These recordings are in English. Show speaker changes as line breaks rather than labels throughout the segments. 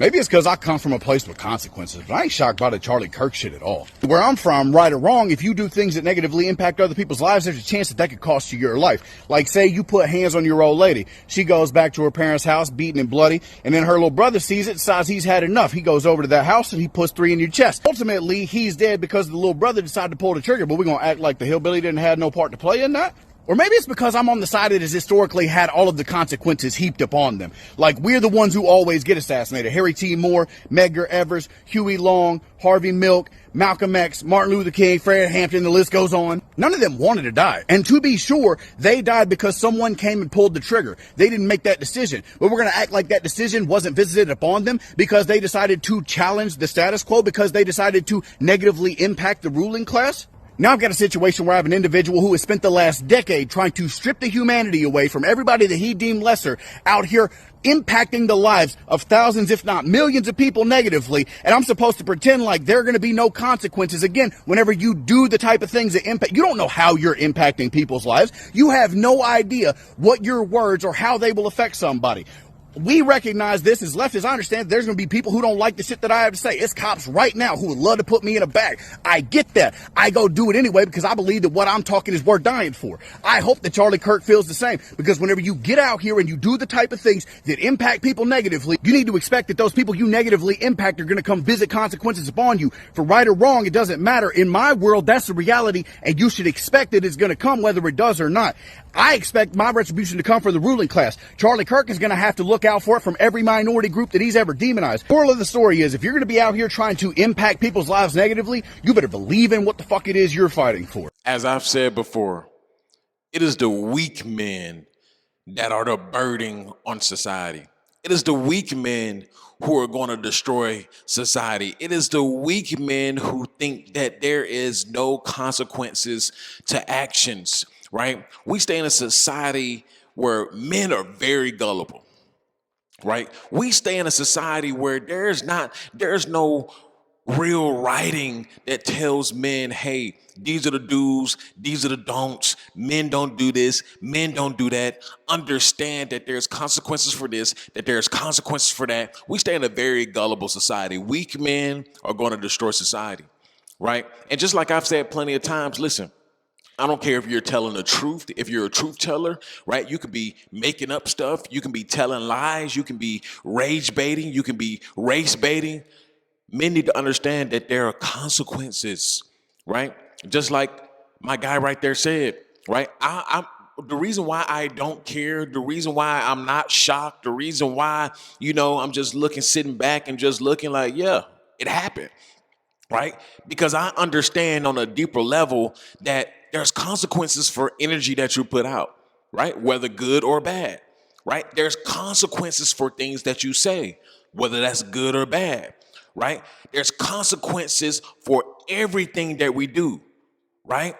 Maybe it's because I come from a place with consequences, but I ain't shocked by the Charlie Kirk shit at all. Where I'm from, right or wrong, if you do things that negatively impact other people's lives, there's a chance that could cost you your life. Like, say you put hands on your old lady. She goes back to her parents' house, beaten and bloody, and then her little brother sees it, decides he's had enough. He goes over to that house and he puts 3 in your chest. Ultimately, he's dead because the little brother decided to pull the trigger, but we're going to act like the hillbilly didn't have no part to play in that? Or maybe it's because I'm on the side that has historically had all of the consequences heaped upon them. Like, we're the ones who always get assassinated. Harry T. Moore, Medgar Evers, Huey Long, Harvey Milk, Malcolm X, Martin Luther King, Fred Hampton, the list goes on. None of them wanted to die. And to be sure, they died because someone came and pulled the trigger. They didn't make that decision. But we're going to act like that decision wasn't visited upon them because they decided to challenge the status quo, because they decided to negatively impact the ruling class? Now I've got a situation where I have an individual who has spent the last decade trying to strip the humanity away from everybody that he deemed lesser, out here impacting the lives of thousands, if not millions of people negatively, and I'm supposed to pretend like there are going to be no consequences. Again, whenever you do the type of things that impact, you don't know how you're impacting people's lives. You have no idea what your words or how they will affect somebody. We recognize this as leftists. I understand there's going to be people who don't like the shit that I have to say. It's cops right now who would love to put me in a bag. I get that. I go do it anyway because I believe that what I'm talking is worth dying for. I hope that Charlie Kirk feels the same, because whenever you get out here and you do the type of things that impact people negatively, you need to expect that those people you negatively impact are going to come visit consequences upon you. For right or wrong, it doesn't matter. In my world, that's the reality, and you should expect that it's going to come whether it does or not. I expect my retribution to come for the ruling class. Charlie Kirk is going to have to look out for it from every minority group that he's ever demonized. Moral of the story is, if you're going to be out here trying to impact people's lives negatively, you better believe in what the fuck it is you're fighting for.
As I've said before, it is the weak men that are the burden on society. It is the weak men who are going to destroy society. It is the weak men who think that there is no consequences to actions, right? We stay in a society where men are very gullible, right? We stay in a society where there's no real writing that tells men, hey, these are the do's, these are the don'ts. Men don't do this, men don't do that. Understand that there's consequences for this, that there's consequences for that. We stay in a very gullible society. Weak men are going to destroy society, right? And just like I've said plenty of times, listen, I don't care if you're telling the truth. If you're a truth teller, right? You could be making up stuff. You can be telling lies. You can be rage baiting. You can be race baiting. Men need to understand that there are consequences, right? Just like my guy right there said, right? I'm the reason why I don't care, the reason why I'm not shocked, the reason why, I'm just sitting back and just looking like, yeah, it happened, right? Because I understand on a deeper level that there's consequences for energy that you put out, right? Whether good or bad, right? There's consequences for things that you say, whether that's good or bad, right? There's consequences for everything that we do, right?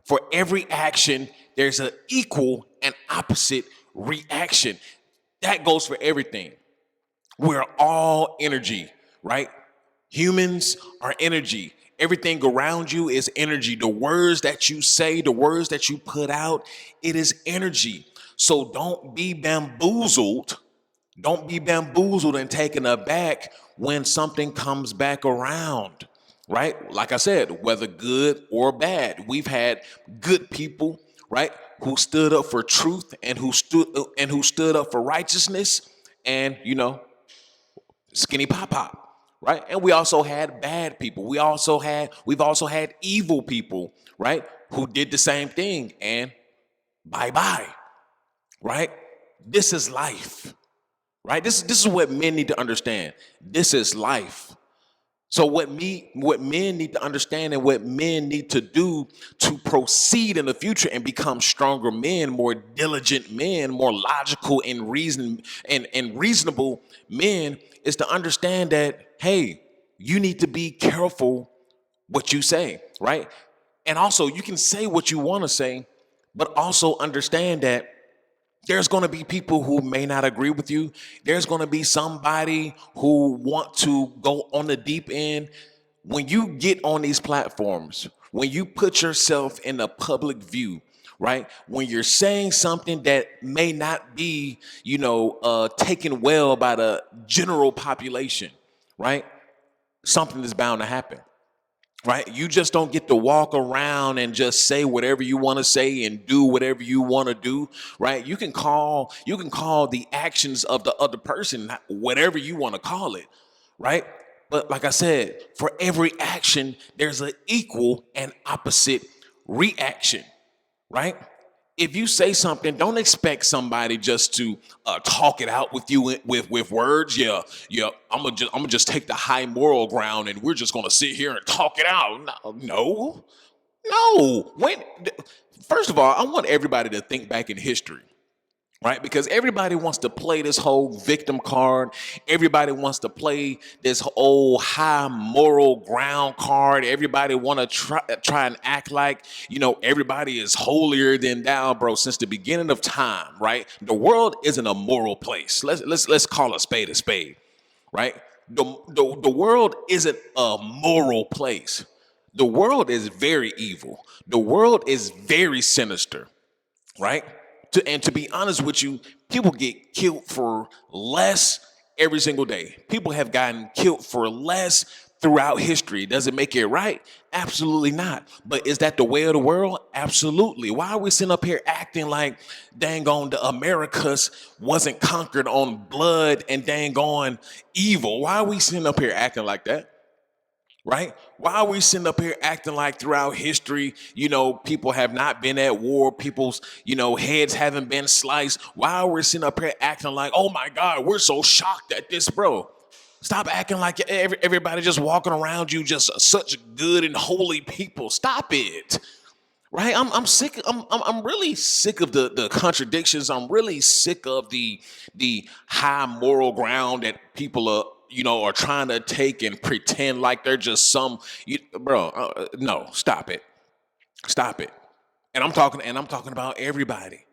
For every action, there's an equal and opposite reaction. That goes for everything. We're all energy, right? Humans are energy. Everything around you is energy. The words that you say, the words that you put out, it is energy. So don't be bamboozled. Don't be bamboozled and taken aback when something comes back around, right? Like I said, whether good or bad, we've had good people, right, who stood up for truth and who stood up for righteousness, and skinny pop. Right? And we also had bad people. We've also had evil people, right? Who did the same thing, and bye-bye. Right? This is life. Right? This is what men need to understand. This is life. So what men need to understand and what men need to do to proceed in the future and become stronger men, more diligent men, more logical and reasonable men is to understand that, hey, you need to be careful what you say, right? And also you can say what you want to say, but also understand that there's going to be people who may not agree with you. There's going to be somebody who want to go on the deep end. When you get on these platforms, when you put yourself in the public view, right? When you're saying something that may not be, taken well by the general population, right? Something is bound to happen. Right? You just don't get to walk around and just say whatever you want to say and do whatever you want to do, right? You can call the actions of the other person whatever you want to call it, right? But like I said, for every action, there's an equal and opposite reaction, right? If you say something, don't expect somebody just to talk it out with you with words. Yeah. I'm gonna just take the high moral ground, and we're just gonna sit here and talk it out. No. First of all, I want everybody to think back in history. Right? Because everybody wants to play this whole victim card. Everybody wants to play this whole high moral ground card. Everybody want to try and act like, everybody is holier than thou, bro. Since the beginning of time, right? The world isn't a moral place. Let's call a spade, right? The world isn't a moral place. The world is very evil. The world is very sinister, right? And to be honest with you, people get killed for less every single day. People have gotten killed for less throughout history. Does it make it right? Absolutely not. But is that the way of the world? Absolutely. Why are we sitting up here acting like dang on the Americas wasn't conquered on blood and dang on evil? Why are we sitting up here acting like that? Right? Why are we sitting up here acting like throughout history, people have not been at war, people's, heads haven't been sliced? Why are we sitting up here acting like, oh my God, we're so shocked at this, bro? Stop acting like everybody just walking around you, just such good and holy people. Stop it. Right? I'm sick. I'm really sick of the contradictions. I'm really sick of the high moral ground that people are trying to take and pretend like they're just no, stop it. Stop it. And I'm talking about everybody,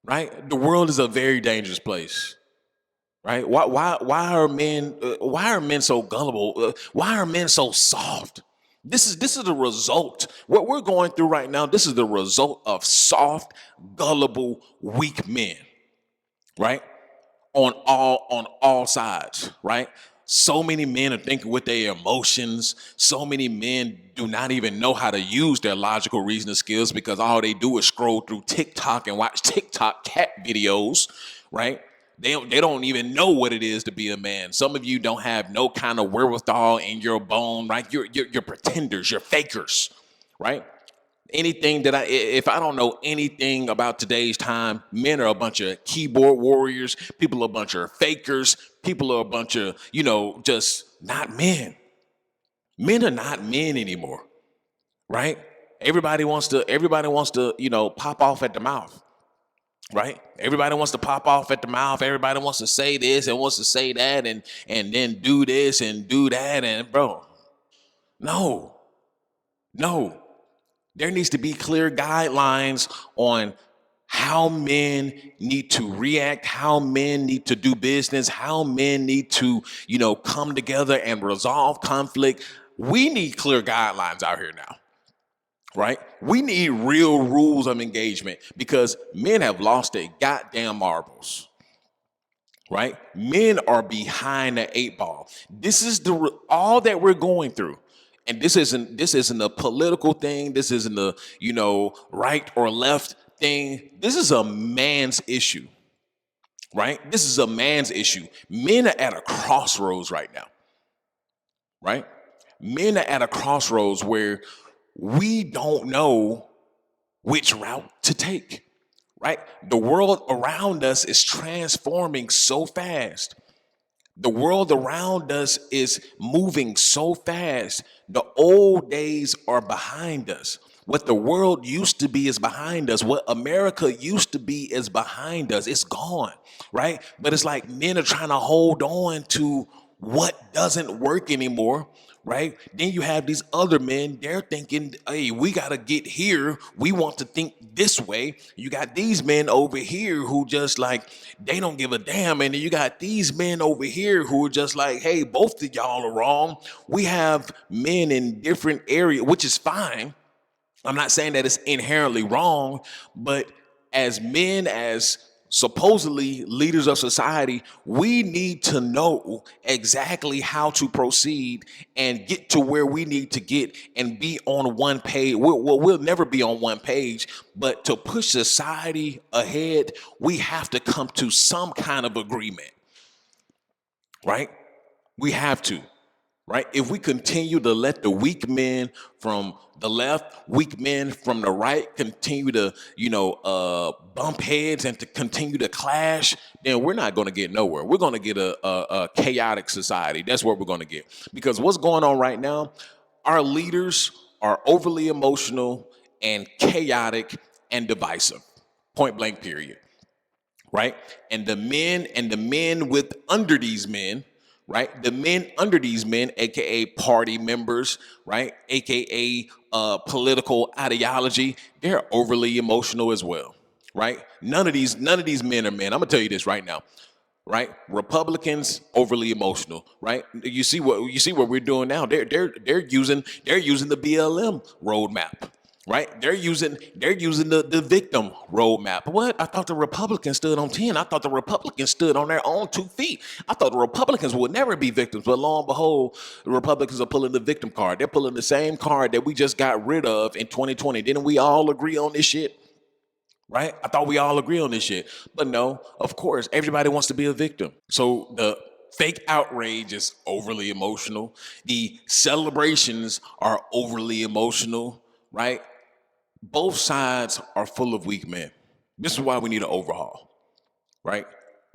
right? The world is a very dangerous place, right? Why are men so gullible? Why are men so soft? This is the result. What we're going through right now, this is the result of soft, gullible, weak men, right? On all sides, right? So many men are thinking with their emotions. So many men do not even know how to use their logical reasoning skills because all they do is scroll through TikTok and watch TikTok cat videos, right? They don't even know what it is to be a man. Some of you don't have no kind of wherewithal in your bone, right? You're pretenders, you're fakers, right? If I don't know anything about today's time, men are a bunch of keyboard warriors. People are a bunch of fakers. People are a bunch of, just not men. Men are not men anymore, right? Everybody wants to, pop off at the mouth, right? Everybody wants to pop off at the mouth. Everybody wants to say this and wants to say that and then do this and do that. And bro, no. There needs to be clear guidelines on how men need to react, how men need to do business, how men need to, come together and resolve conflict. We need clear guidelines out here now, right? We need real rules of engagement because men have lost their goddamn marbles, right? Men are behind the eight ball. This is all that we're going through. And this isn't a political thing. This isn't a, right or left thing. This is a man's issue, right? This is a man's issue. Men are at a crossroads right now, right? Men are at a crossroads where we don't know which route to take, right? The world around us is transforming so fast. The world around us is moving so fast. The old days are behind us. What the world used to be is behind us. What America used to be is behind us. It's gone, right? But it's like men are trying to hold on to what doesn't work anymore, right? Then you have these other men, they're thinking, hey, we got to get here. We want to think this way. You got these men over here who just like, they don't give a damn. And then you got these men over here who are just like, hey, both of y'all are wrong. We have men in different areas, which is fine, I'm not saying that it's inherently wrong, but as men, as supposedly leaders of society, we need to know exactly how to proceed and get to where we need to get and be on one page. We'll never be on one page, but to push society ahead, we have to come to some kind of agreement, right? We have to. Right? If we continue to let the weak men from the left, weak men from the right continue to, bump heads and to continue to clash, then we're not going to get nowhere. We're going to get a chaotic society. That's what we're going to get. Because what's going on right now, our leaders are overly emotional and chaotic and divisive. Point blank, period. Right? And the men with under these men, right? The men under these men, aka party members, right? Aka political ideology, they're overly emotional as well, right? None of these men are men. I'm gonna tell you this right now, right? Republicans overly emotional, right? You see what we're doing now. They're using the BLM roadmap. Right? They're using the victim roadmap. What? I thought the Republicans stood on 10. I thought the Republicans stood on their own 2 feet. I thought the Republicans would never be victims. But lo and behold, the Republicans are pulling the victim card. They're pulling the same card that we just got rid of in 2020. Didn't we all agree on this shit? Right? I thought we all agree on this shit. But no, of course, everybody wants to be a victim. So the fake outrage is overly emotional. The celebrations are overly emotional, right? Both sides are full of weak men. This is why we need an overhaul, right?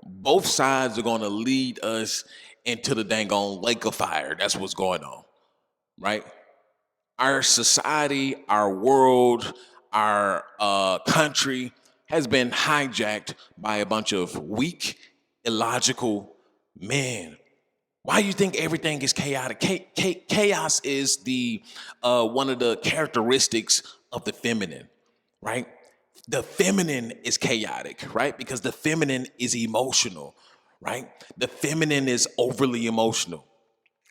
Both sides are going to lead us into the dang on lake of fire. That's what's going on, right? Our society, our world, our country has been hijacked by a bunch of weak, illogical men. Why do you think everything is chaotic? Chaos is the one of the characteristics of the feminine, right? The feminine is chaotic, right? Because the feminine is emotional, right? The feminine is overly emotional,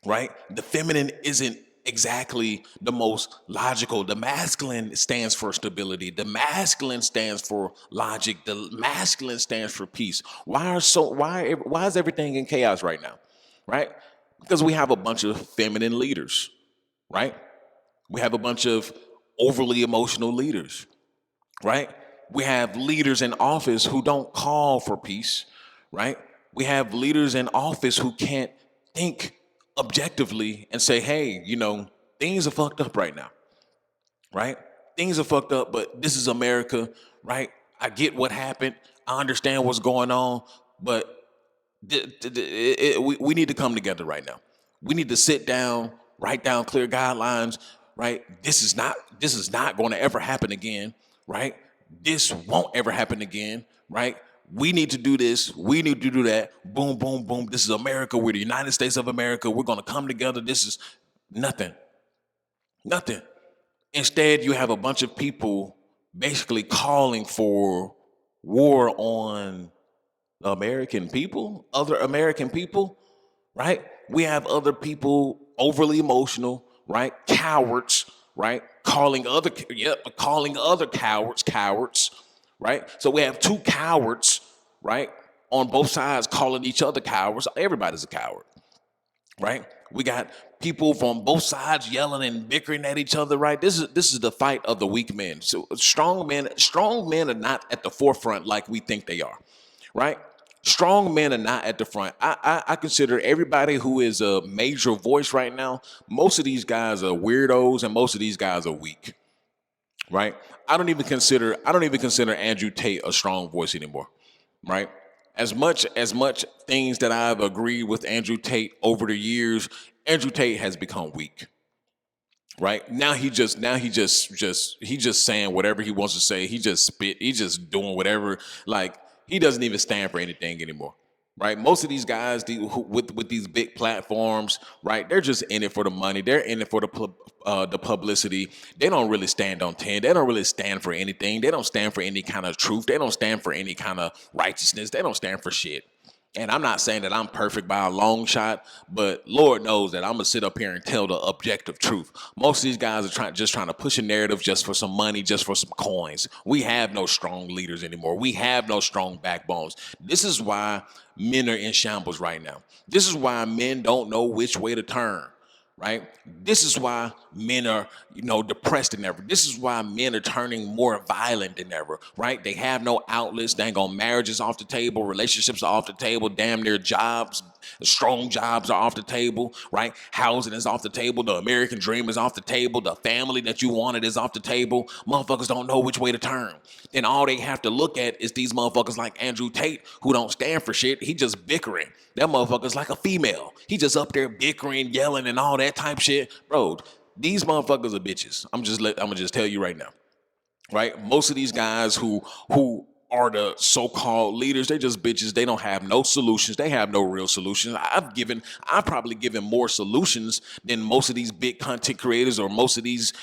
right? The feminine isn't exactly the most logical. The masculine stands for stability. The masculine stands for logic. The masculine stands for peace. Why is everything in chaos right now? Right? Because we have a bunch of feminine leaders, right? We have a bunch of overly emotional leaders, right? We have leaders in office who don't call for peace, right? We have leaders in office who can't think objectively and say, hey, things are fucked up right now, right? Things are fucked up, but this is America, right? I get what happened. I understand what's going on, but we need to come together right now. We need to sit down, write down clear guidelines, right? This is not going to ever happen again, right? This won't ever happen again, right? We need to do this. We need to do that. Boom, boom, boom. This is America. We're the United States of America. We're going to come together. This is nothing. Nothing. Instead, you have a bunch of people basically calling for war on American people, other American people, right? We have other people overly emotional, right? Cowards, right? Calling other cowards, right? So we have 2 cowards, right? On both sides calling each other cowards. Everybody's a coward, right? We got people from both sides yelling and bickering at each other, right? This is the fight of the weak men. So strong men are not at the forefront like we think they are, right? Strong men are not at the front. I consider everybody who is a major voice right now, most of these guys are weirdos and most of these guys are weak, right? I don't even consider Andrew Tate a strong voice anymore, right? As much things that I've agreed with Andrew Tate over the years, Andrew Tate has become weak. Right? Now he just saying whatever he wants to say. He just spit. He just doing whatever. Like, he doesn't even stand for anything anymore. Right? Most of these guys with these big platforms, right? They're just in it for the money. They're in it for the publicity. They don't really stand on 10. They don't really stand for anything. They don't stand for any kind of truth. They don't stand for any kind of righteousness. They don't stand for shit. And I'm not saying that I'm perfect by a long shot, but Lord knows that I'm gonna sit up here and tell the objective truth. Most of these guys are just trying to push a narrative just for some money, just for some coins. We have no strong leaders anymore. We have no strong backbones. This is why men are in shambles right now. This is why men don't know which way to turn. Right? This is why men are, depressed than ever. This is why men are turning more violent than ever, right? They have no outlets. Dang on, marriage is off the table, relationships are off the table, damn near jobs, strong jobs are off the table, right? Housing is off the table, the American dream is off the table, the family that you wanted is off the table. Motherfuckers don't know which way to turn. And all they have to look at is these motherfuckers like Andrew Tate, who don't stand for shit. He just bickering. That motherfucker's like a female. He just up there bickering, yelling, and all that type shit. Bro, these motherfuckers are bitches. I'm gonna just tell you right now. Right? Most of these guys who are the so-called leaders, they just bitches. They don't have no solutions. They have no real solutions. I've probably given more solutions than most of these big content creators or most of these,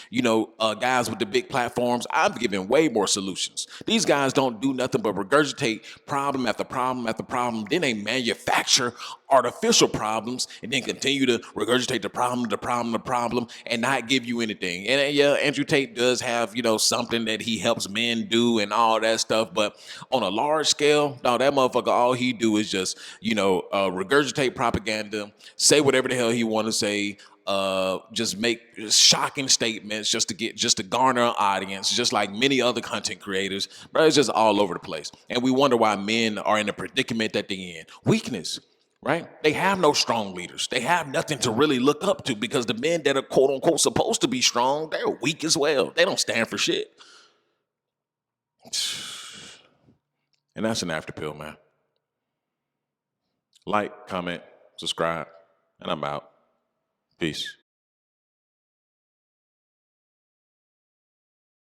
guys with the big platforms. I've given way more solutions. These guys don't do nothing but regurgitate problem after problem after problem. Then they manufacture artificial problems and then continue to regurgitate the problem, and not give you anything. And yeah, Andrew Tate does have, something that he helps men do and all that stuff. But on a large scale, no, that motherfucker, all he do is just, regurgitate propaganda, say whatever the hell he want to say, just make shocking statements just to garner an audience, just like many other content creators. But it's just all over the place. And we wonder why men are in the predicament that they're in. Weakness. Right? They have no strong leaders. They have nothing to really look up to because the men that are quote unquote supposed to be strong, they're weak as well. They don't stand for shit. And that's an after pill, man. Like, comment, subscribe, and I'm out. Peace.